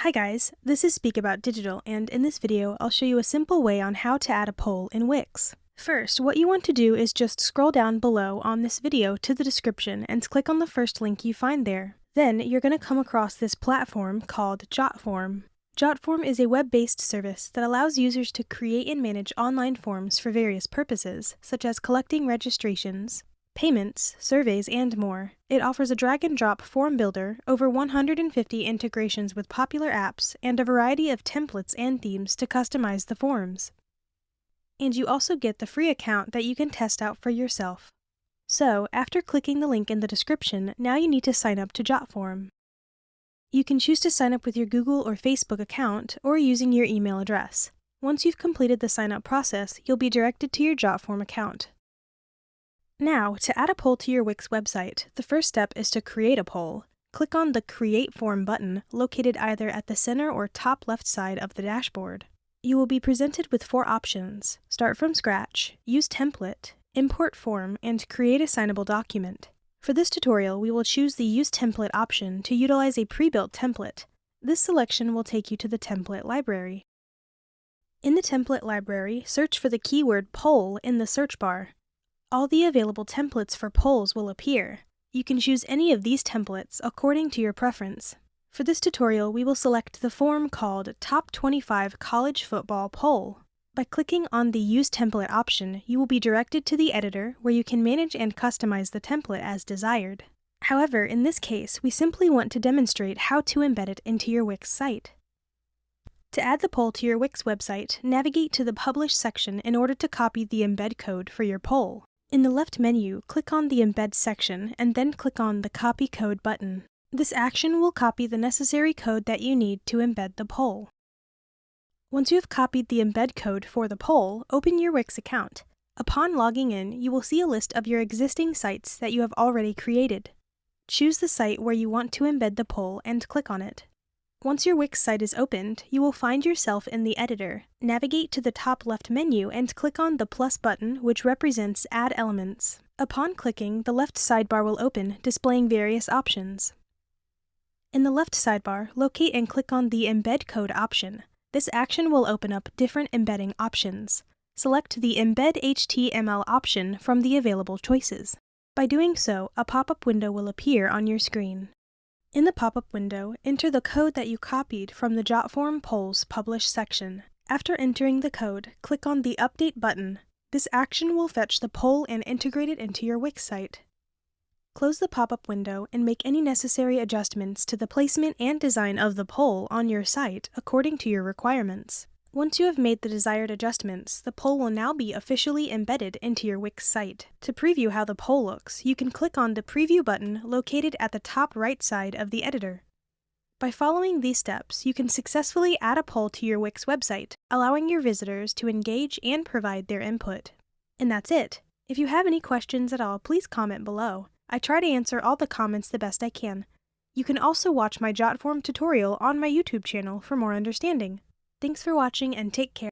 Hi guys, this is Speak About Digital, and in this video I'll show you a simple way on how to add a poll in Wix. First, what you want to do is just scroll down below on this video to the description and click on the first link you find there. Then you're going to come across this platform called JotForm. JotForm is a web-based service that allows users to create and manage online forms for various purposes, such as collecting registrations, payments, surveys, and more. It offers a drag-and-drop form builder, over 150 integrations with popular apps, and a variety of templates and themes to customize the forms. And you also get the free account that you can test out for yourself. So, after clicking the link in the description, now you need to sign up to JotForm. You can choose to sign up with your Google or Facebook account, or using your email address. Once you've completed the sign-up process, you'll be directed to your JotForm account. Now, to add a poll to your Wix website, the first step is to create a poll. Click on the Create Form button, located either at the center or top left side of the dashboard. You will be presented with 4 options: Start from Scratch, Use Template, Import Form, and Create a Signable Document. For this tutorial, we will choose the Use Template option to utilize a pre-built template. This selection will take you to the template library. In the template library, search for the keyword poll in the search bar. All the available templates for polls will appear. You can choose any of these templates according to your preference. For this tutorial, we will select the form called Top 25 College Football Poll. By clicking on the Use Template option, you will be directed to the editor where you can manage and customize the template as desired. However, in this case, we simply want to demonstrate how to embed it into your Wix site. To add the poll to your Wix website, navigate to the Publish section in order to copy the embed code for your poll. In the left menu, click on the Embed section and then click on the Copy Code button. This action will copy the necessary code that you need to embed the poll. Once you have copied the embed code for the poll, open your Wix account. Upon logging in, you will see a list of your existing sites that you have already created. Choose the site where you want to embed the poll and click on it. Once your Wix site is opened, you will find yourself in the editor. Navigate to the top left menu and click on the plus button, which represents Add Elements. Upon clicking, the left sidebar will open, displaying various options. In the left sidebar, locate and click on the Embed Code option. This action will open up different embedding options. Select the Embed HTML option from the available choices. By doing so, a pop-up window will appear on your screen. In the pop-up window, enter the code that you copied from the JotForm Polls Publish section. After entering the code, click on the Update button. This action will fetch the poll and integrate it into your Wix site. Close the pop-up window and make any necessary adjustments to the placement and design of the poll on your site according to your requirements. Once you have made the desired adjustments, the poll will now be officially embedded into your Wix site. To preview how the poll looks, you can click on the Preview button located at the top right side of the editor. By following these steps, you can successfully add a poll to your Wix website, allowing your visitors to engage and provide their input. And that's it. If you have any questions at all, please comment below. I try to answer all the comments the best I can. You can also watch my JotForm tutorial on my YouTube channel for more understanding. Thanks for watching and take care.